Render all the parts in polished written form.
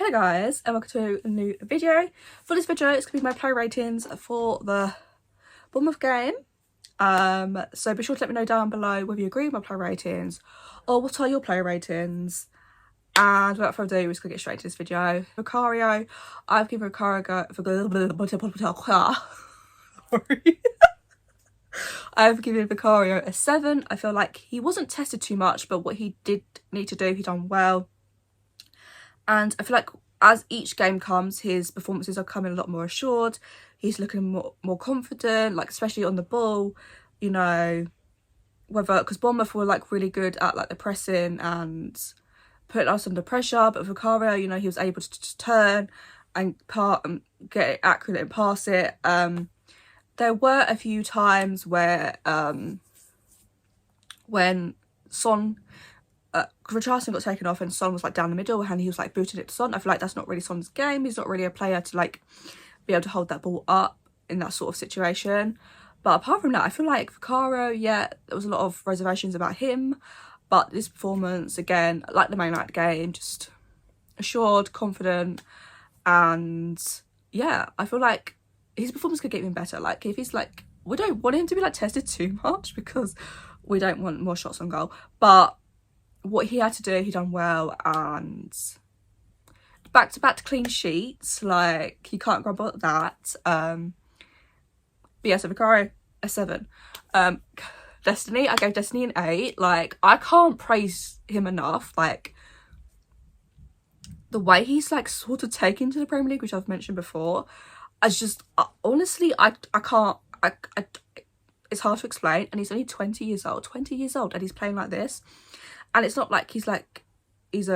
Hello guys, and welcome to a new video. For this video, it's going to be my play ratings for the Bournemouth game. So be sure to let me know down below whether you agree with my play ratings or what are your play ratings. And without further ado, we're just going to get straight into this video. Vicario, I've given Vicario I've given Vicario a 7. I feel like he wasn't tested too much, but what he did need to do, he done well. And I feel like as each game comes, his performances are coming a lot more assured. He's looking more confident, like especially on the ball, you know, whether, because Bournemouth were like really good at like the pressing and putting us under pressure, but Vicario, you know, he was able to turn and get it accurate and pass it. There were a few times where when Son Richarlison got taken off and Son was like down the middle and he was like booting it to Son. I feel like that's not really Son's game. He's not really a player to like be able to hold that ball up in that sort of situation. But apart from that, I feel like Vicario, yeah, there was a lot of reservations about him, but this performance, again, like the Man United game, just assured, confident, and yeah, I feel like his performance could get even better. Like if he's like, we don't want him to be like tested too much because we don't want more shots on goal, but what he had to do, he done well. And back to back clean sheets, like you can't grumble at that. But yeah, so Vicario a 7. Destiny, I gave Destiny an 8. Like I can't praise him enough. Like the way he's like sort of taken to the Premier League, which I've mentioned before, as just honestly, I can't. It's hard to explain. And he's only 20 years old, and he's playing like this. And it's not like he's a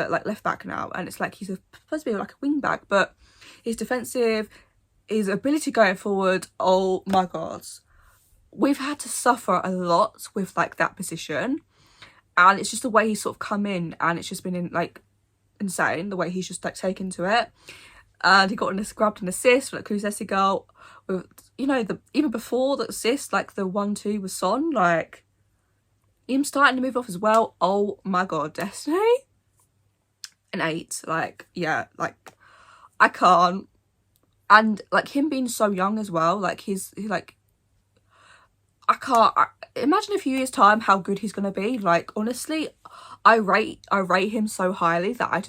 like left back now, and it's like he's supposed to be like a wing back, but his defensive, his ability going forward, oh my god, we've had to suffer a lot with like that position, and it's just the way he's sort of come in, and it's just been insane the way he's just like taken to it. And he grabbed an assist for like Kulusevski goal with, you know, even before the assist, like the 1-2 with Son, like him starting to move off as well. Oh my god, Destiny an 8. Like yeah, like I can't. And like him being so young as well, like he's like, I can't imagine a few years time how good he's gonna be. Like honestly, I rate him so highly that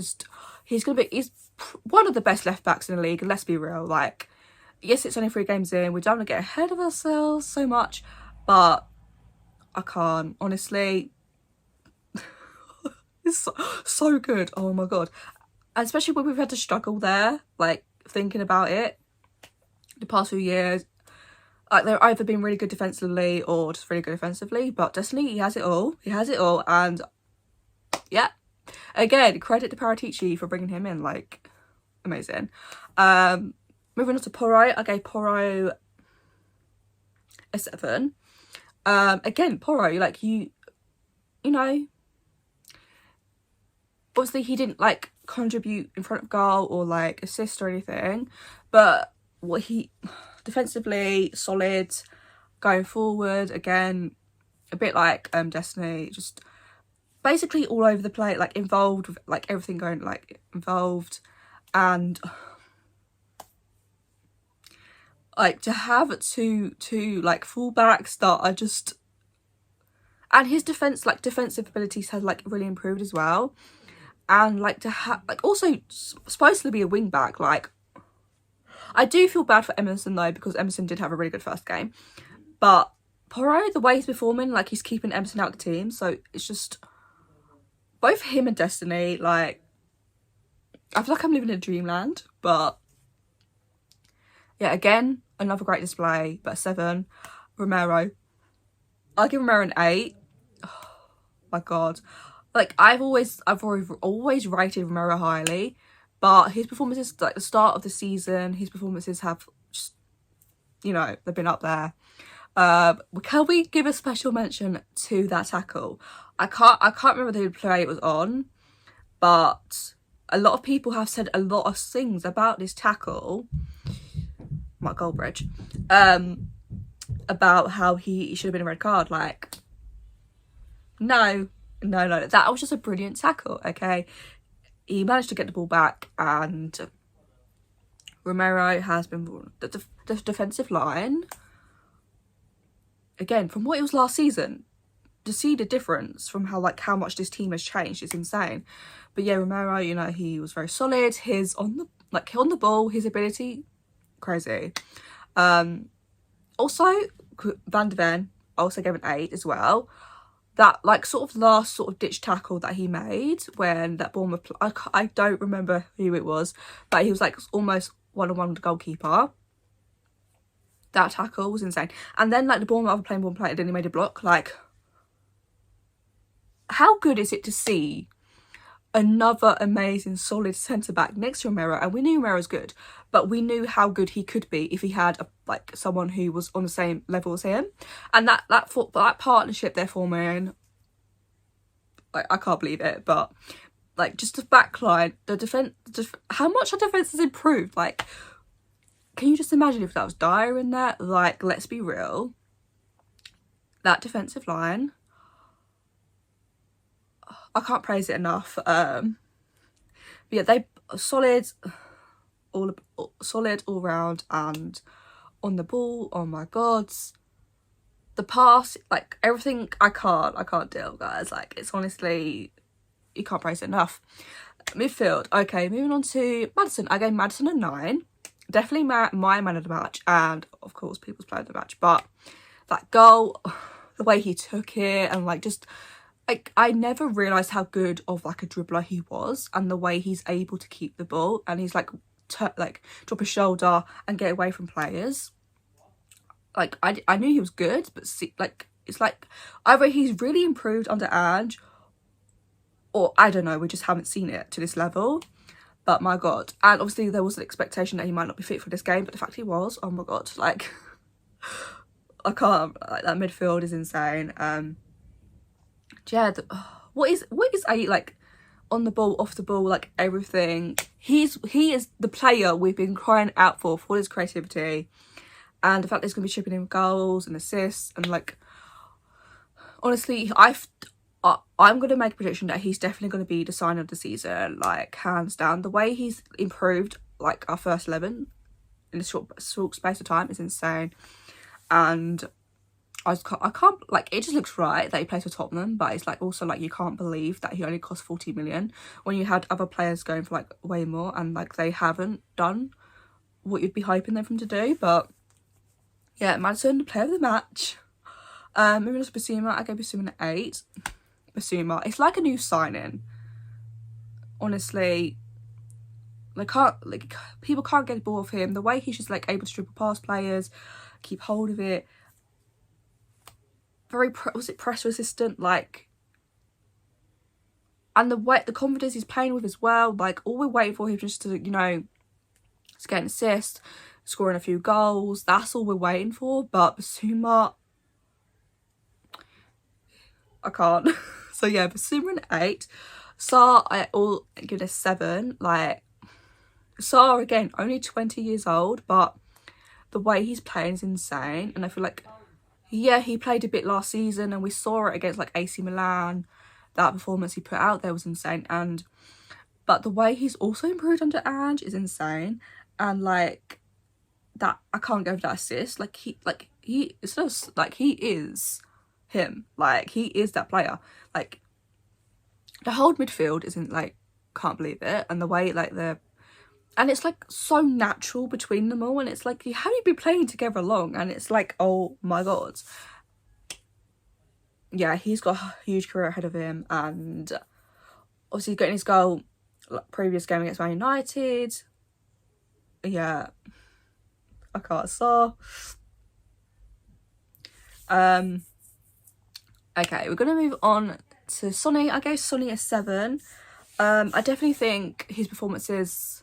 he's one of the best left backs in the league. And let's be real, like yes, it's only 3 games in, we don't want to get ahead of ourselves so much, but I can't, honestly. It's so good. Oh my god. And especially when we've had to struggle there, like thinking about it the past few years, like they've either been really good defensively or just really good offensively, but Destiny, he has it all. And yeah, again, credit to Paratici for bringing him in, like amazing. Moving on to Porro, I gave Porro a 7. Again, Porro, like you know, obviously he didn't like contribute in front of goal or like assist or anything, but what he defensively solid, going forward, again a bit like Destiny, just basically all over the place, like involved with like everything going, like involved. And like to have two like fullbacks that are just, and his defensive abilities have like really improved as well. And like to have like also supposed to be a wing back, like I do feel bad for Emerson though, because Emerson did have a really good first game, but Porro, the way he's performing, like he's keeping Emerson out of the team, so it's just both him and Destiny, like I feel like I'm living in dreamland. But yeah, again, another great display, but a 7. Romero, I'll give Romero an 8. Oh my god, like I've always rated Romero highly, but his performances, like the start of the season, his performances have just, you know, they've been up there. Can we give a special mention to that tackle? I can't remember the play it was on, but a lot of people have said a lot of things about this tackle, Mark Goldbridge, about how he should have been a red card. Like no, that was just a brilliant tackle, okay? he managed to get the ball back, and Romero has been the defensive line. Again, from what it was last season, to see the difference from how much this team has changed, it's insane. But yeah, Romero, you know, he was very solid. His on the ball, his ability, crazy. Also, Van de Ven also gave an 8 as well. That sort of last sort of ditch tackle that he made when that Bournemouth, I don't remember who it was, but he was almost one-on-one with the goalkeeper. That tackle was insane. And then the Bournemouth were playing one player, then he made a block. How good is it to see another amazing solid centre-back next to Romero? And we knew Romero's good, but we knew how good he could be if he had someone who was on the same level as him. And that partnership they're forming, I can't believe it. But just the back line, the defence, how much our defence has improved. Can you just imagine if that was Dyer in there? Let's be real, that defensive line, I can't praise it enough. But yeah, they are solid all round, and on the ball, oh my god, the pass, everything, I can't deal, guys. It's honestly, you can't praise it enough. Midfield, okay, moving on to Maddison. I gave Maddison a 9. Definitely my man of the match, and of course people's player of the match. But that goal, the way he took it, and I never realised how good of a dribbler he was, and the way he's able to keep the ball, and he's drop his shoulder and get away from players. I knew he was good, but see, it's either he's really improved under Ange, or I don't know, we just haven't seen it to this level. But my god, and obviously there was an expectation that he might not be fit for this game, but the fact he was, oh my god, I can't, that midfield is insane. Yeah, what is a on the ball, off the ball, everything. He is the player we've been crying out for his creativity, and the fact that he's gonna be chipping in goals and assists, and honestly, I'm gonna make a prediction that he's definitely gonna be the sign of the season, hands down. The way he's improved our first 11 in a short space of time is insane, and I can't it just looks right that he plays for Tottenham, but it's also you can't believe that he only cost 40 million when you had other players going for way more, and they haven't done what you'd be hoping them to do. But yeah, Maddison, player of the match. Moving on to Basuma, I gave Basuma an 8. Basuma, it's a new signing. Honestly, people can't get the ball off him. The way he's just able to dribble past players, keep hold of it. Very press resistant, and the confidence he's playing with as well. All we're waiting for him just to, to get an assist, scoring a few goals. That's all we're waiting for. But Basuma, I can't. So yeah, Basuma an 8. Sarr, I all give it a 7. Sarr, again, only 20 years old, but the way he's playing is insane, and I feel yeah, he played a bit last season, and we saw it against AC Milan. That performance he put out there was insane, but the way he's also improved under Ange is insane, and that, I can't go for that assist. He is him. He is that player. The whole midfield isn't can't believe it, and the way and it's so natural between them all, and it's how you be playing together along, and it's oh my god. Yeah, he's got a huge career ahead of him, and obviously getting his goal previous game against Man United. Yeah, I can't saw. Okay, we're gonna move on to Sonny. I gave Sonny a 7. I definitely think his performances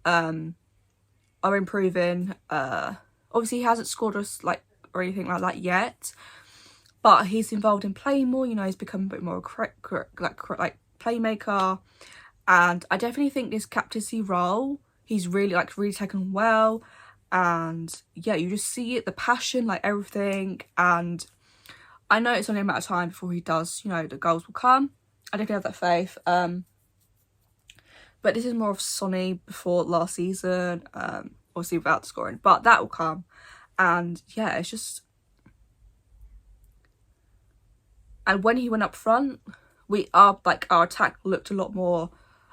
are improving. Obviously he hasn't scored us or anything like that yet, but he's involved in playing more. He's become a bit more playmaker, and I definitely think this captaincy role he's really really taken well, and yeah, you just see it, the passion, everything, and I know it's only a matter of time before he does, the goals will come. I definitely have that faith. But this is more of Sonny before last season, obviously without scoring, but that will come. And yeah, it's just, and when he went up front, our attack looked a lot more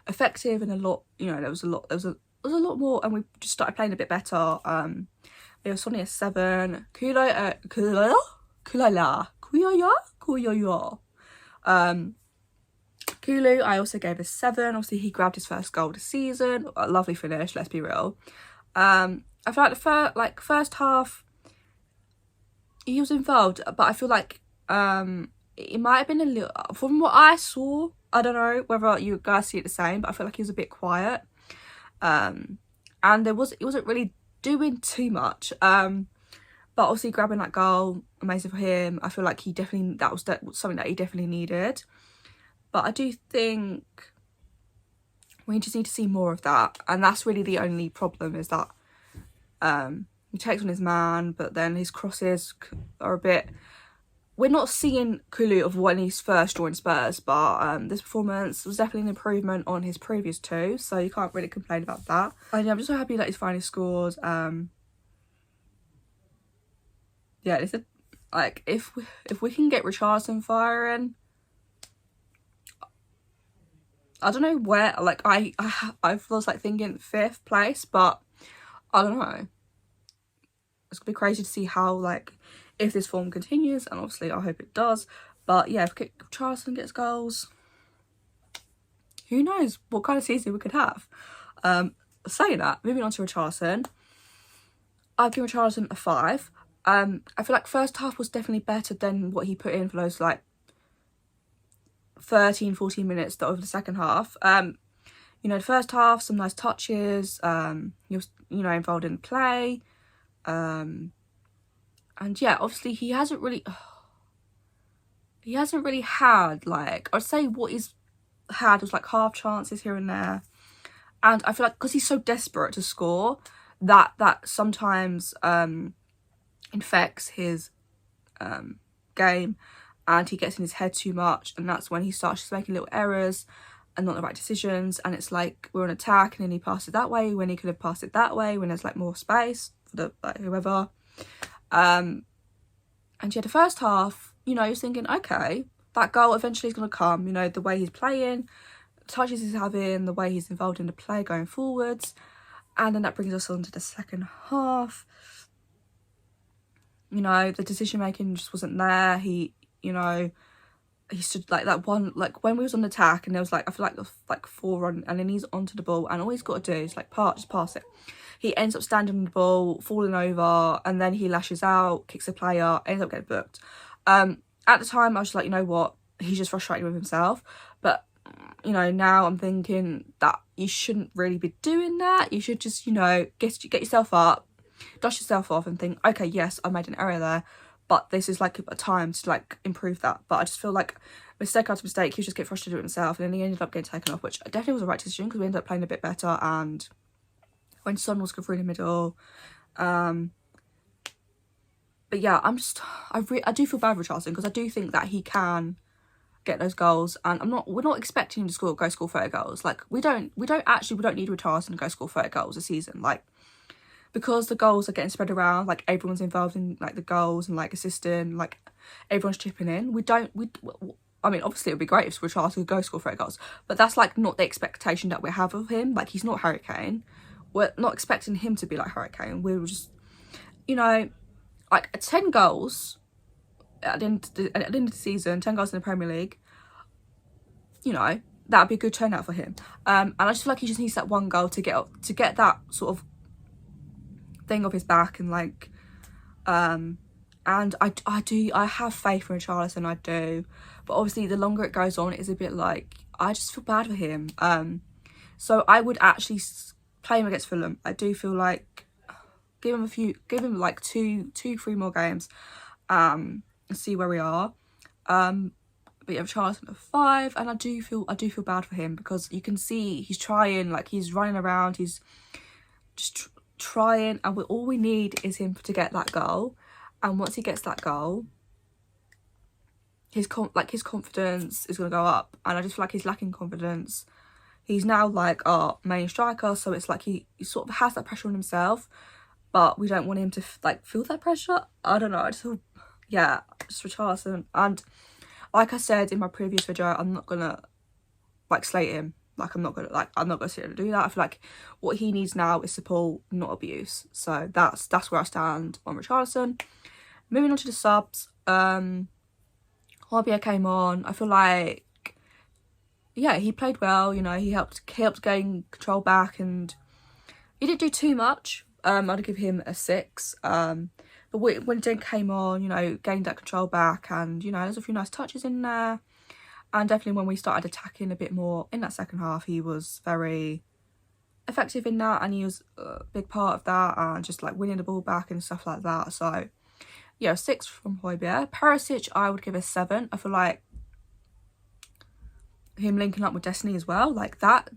effective, and a lot, there was a lot more, and we just started playing a bit better. We have Sonny at 7, Kulu, I also gave a 7. Obviously, he grabbed his first goal this season. A lovely finish, let's be real. I feel like the first half, he was involved, but I feel like it might have been a little, from what I saw, I don't know whether you guys see it the same, but I feel like he was a bit quiet. And it wasn't really doing too much. But obviously grabbing that goal, amazing for him. I feel like that was something that he definitely needed. But I do think we just need to see more of that. And that's really the only problem, is that he takes on his man, but then his crosses are a bit... We're not seeing Kulu of when he's first joined Spurs, but this performance was definitely an improvement on his previous 2, so you can't really complain about that. And yeah, I'm just so happy that he's finally scored. Yeah, listen, like, if we can get Richarlison firing, I don't know where, like, I was like thinking 5th place, but I don't know. It's gonna be crazy to see how, like, if this form continues, and obviously I hope it does. But yeah, if Richarlison gets goals, who knows what kind of season we could have. Saying that, moving on to Richarlison, I've given Richarlison a 5. I feel like first half was definitely better than what he put in for those like 13-14 minutes that over the second half. The first half, some nice touches, he was, involved in play, and yeah, obviously he hasn't really had, like, I'd say what he's had was like half chances here and there. And I feel like because he's so desperate to score, that sometimes infects his game, and he gets in his head too much, and that's when he starts just making little errors and not the right decisions. And it's like we're on attack, and then he passed it that way when he could have passed it that way when there's like more space for the whoever. And yeah, the first half, you're thinking, okay, that goal eventually is going to come. The way he's playing, the touches he's having, the way he's involved in the play going forwards. And then that brings us on to the second half. The decision making just wasn't there. He stood like that one, like when we was on attack, and there was like, I feel like 4 on, and then he's onto the ball, and all he's got to do is like just pass it. He ends up standing on the ball, falling over, and then he lashes out, kicks a player, ends up getting booked. At the time, I was just like, you know what? He's just frustrated with himself. But, now I'm thinking that you shouldn't really be doing that. You should just, get yourself up, dust yourself off, and think, okay, yes, I made an error there, but this is like a time to like improve that. But I just feel like mistake after mistake, he just get frustrated with himself, and then he ended up getting taken off, which definitely was the right decision because we ended up playing a bit better. And when Son was good through the middle, but yeah, I do feel bad for Richarlison because I do think that he can get those goals, and we're not expecting him to go score 30 goals. Like, we don't need Richarlison to go score 30 goals a season, like, because the goals are getting spread around, like everyone's involved in like the goals and like assisting, like everyone's chipping in. I mean, obviously it would be great if Richarlison could go score 30 goals, but that's like not the expectation that we have of him. Like, he's not Harry Kane. We're not expecting him to be like Harry Kane. We're just, like 10 goals at the end of the season, 10 goals in the Premier League, that'd be a good turnout for him. And I just feel like he just needs that one goal to get that sort of thing off his back, and like, and I have faith in Richarlison, I do, but obviously the longer it goes on, it is a bit like, I just feel bad for him. So I would actually play him against Fulham. I do feel like give him like 2-3 more games, and see where we are. But yeah, Richarlison at 5, and I do feel bad for him because you can see he's trying, like he's running around, he's just trying, and all we need is him to get that goal. And once he gets that goal, his confidence is going to go up, and I just feel like he's lacking confidence. He's now like our main striker, so it's like he sort of has that pressure on himself, but we don't want him to like feel that pressure. I don't know, I just feel, yeah, just Richarlison. And like I said in my previous video, I'm not gonna like slate him. Like I'm not gonna sit and do that. I feel like what he needs now is support, not abuse. So that's where I stand on Richarlison. Moving on to the subs, Hobbier came on. I feel like, yeah, he played well. You know, he helped gain control back, and he didn't do too much. I'd give him a 6. But when Dink came on, you know, gained that control back, and you know, there's a few nice touches in there. And definitely when we started attacking a bit more in that second half, he was very effective in that, and he was a big part of that, and just like winning the ball back and stuff like that. So yeah, 6 from Hojbjerg. Perisic, I would give a 7. I feel like him linking up with Destiny as well, like that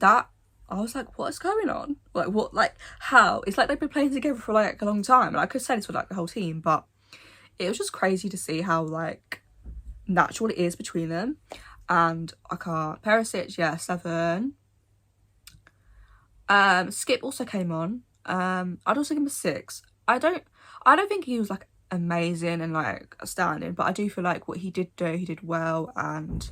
I was like, what is going on? Like, what, like, how? It's like they've been playing together for like a long time, and I could say this for like the whole team, but it was just crazy to see how like natural it is between them. And I can't. Perisic, yeah, 7. Skip also came on. I'd also give him a 6. I don't think he was like amazing and like outstanding, but I do feel like what he did do, he did well. And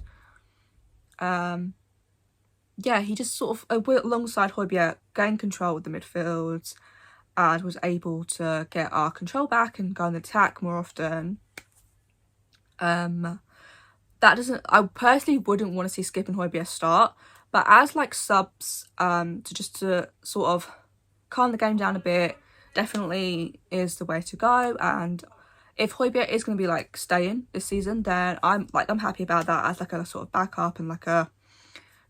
yeah, he just sort of alongside Hojbjerg gained control of the midfield and was able to get our control back and go on the attack more often. I personally wouldn't want to see Skip and Hojbjerg start, but as like subs, to sort of calm the game down a bit, definitely is the way to go. And if Hojbjerg is going to be like staying this season, then I'm happy about that as like a sort of backup and like a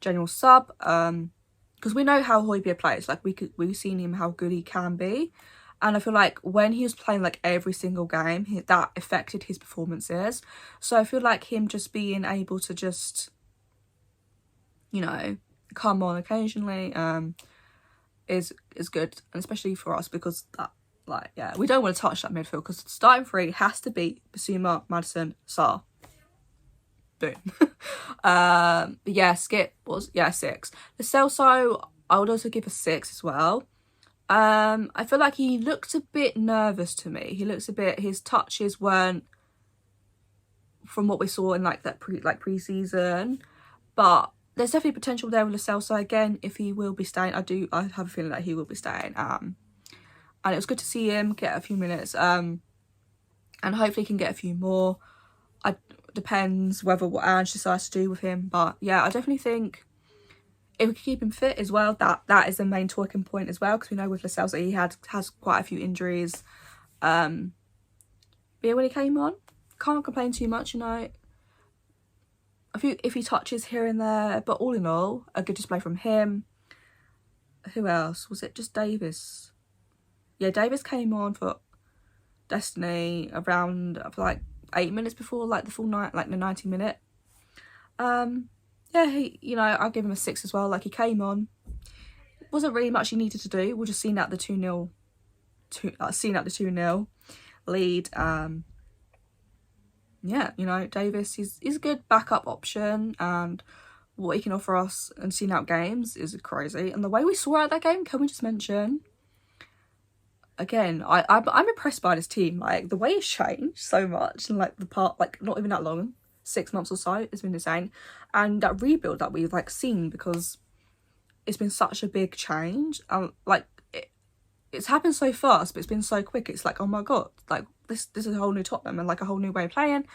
general sub, because we know how Hojbjerg plays. Like we've seen him, how good he can be. And I feel like when he was playing like every single game, that affected his performances. So I feel like him just being able to just, you know, come on occasionally is good. And especially for us, because that, like, yeah, we don't want to touch that midfield, because starting 3 has to be Basuma, Maddison, Sarr. Boom. But yeah, Skip was, yeah, 6. The Celso, I would also give a 6 as well. I feel like he looks a bit nervous to me. He looks a bit, his touches weren't from what we saw in like that pre-season, but there's definitely potential there with Lo Celso again if he will be staying. I have a feeling that he will be staying. And it was good to see him get a few minutes. And hopefully he can get a few more. Depends what Ange decides to do with him, but yeah, I definitely think if we can keep him fit as well, that is the main talking point as well, because we know with Lo Celso he has quite a few injuries. But yeah, when he came on, can't complain too much, you know. A few iffy touches here and there, but all in all, a good display from him. Who else? Was it just Davis? Yeah, Davis came on for Destiny around like 8 minutes before like the full night, like the 90-minute. Yeah, you know, I'll give him a 6 as well. Like, he came on, wasn't really much he needed to do. We're just seeing out the 2-0 lead. Yeah, you know, Davis is a good backup option, and what he can offer us and seeing out games is crazy. And the way we saw out that game, can we just mention? Again, I'm impressed by this team. Like, the way it's changed so much, and like not even that long, 6 months or so, it's been insane. And that rebuild that we've like seen, because it's been such a big change. Like it's happened so fast, but it's been so quick. It's like, oh my god, like this is a whole new Tottenham and like a whole new way of playing.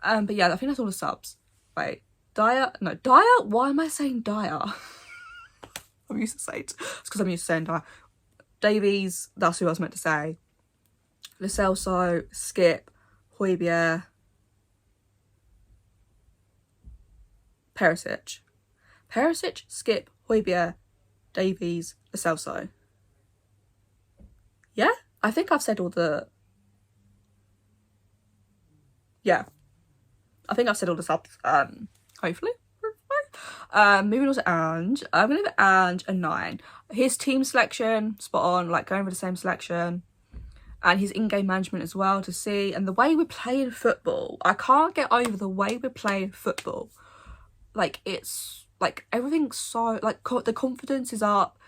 But yeah, I think that's all the subs. Wait, Dyer? Why am I saying Dyer? I'm used to saying it. It's because I'm used to saying Dyer. Davies, that's who I was meant to say. Lo Celso, Skip, Hojbjerg, Perisic, Skip, Hojbjerg, Davies, Lo Celso. Yeah, I think I've said all the... Yeah, I think I've said all the subs, hopefully. Moving on to Ange. I'm going to give Ange a 9. His team selection, spot on, like going for the same selection. And his in-game management as well to see. And the way we're playing football, I can't get over the way we're playing football. Like, it's like everything's so like the confidence is up.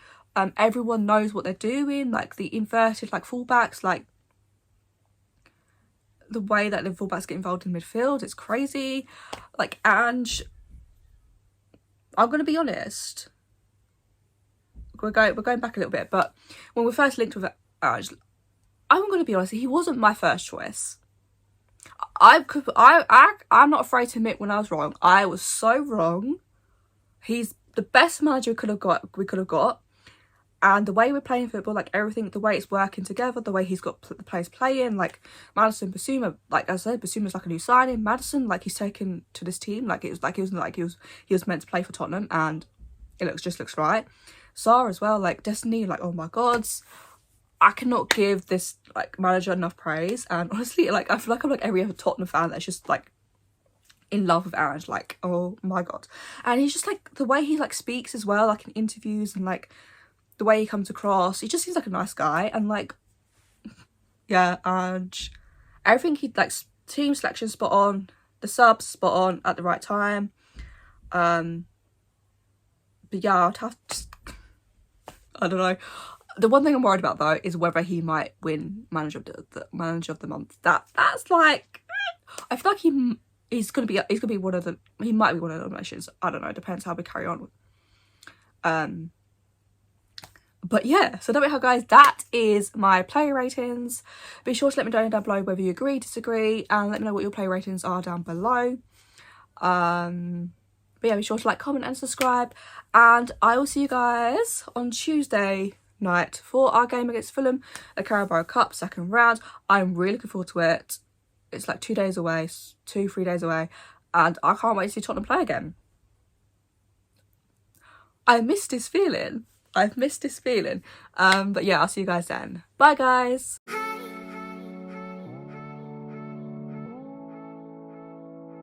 Everyone knows what they're doing, like the inverted like fullbacks, like the way that the fullbacks get involved in midfield, it's crazy. Like Ange, I'm gonna be honest, we're going back a little bit, but when we first linked with Ange, I'm gonna be honest, he wasn't my first choice. I'm not afraid to admit when I was wrong. I was so wrong. He's the best manager we could have got. And the way we're playing football, like everything, the way it's working together, the way he's got the players playing, like Maddison, Basuma, like I said, Basuma's like a new signing. Maddison, like he's taken to this team, like he was meant to play for Tottenham, and it just looks right. Sarr as well, like Destiny, like oh my god, I cannot give this like manager enough praise. And honestly, like I feel like I'm like every other Tottenham fan that's just like in love with Ange, like oh my god. And he's just like the way he like speaks as well, like in interviews, and like the way he comes across, he just seems like a nice guy. And like yeah, and everything he like, team selection spot on, the subs spot on at the right time. But yeah, I'd have to, I don't know. The one thing I'm worried about though is whether he might win manager of the month. That's like, I feel like he's gonna be one of the, he might be one of the nominations. I don't know, depends how we carry on. But yeah, so there we have, guys. That is my player ratings. Be sure to let me know down below whether you agree, disagree, and let me know what your player ratings are down below. But yeah, be sure to like, comment and subscribe, and I will see you guys on Tuesday night for our game against Fulham, the Carabao Cup second round. I'm really looking forward to it. It's like 3 days away, and I can't wait to see Tottenham play again. I miss this feeling. I've missed this feeling. But yeah, I'll see you guys then. Bye, guys.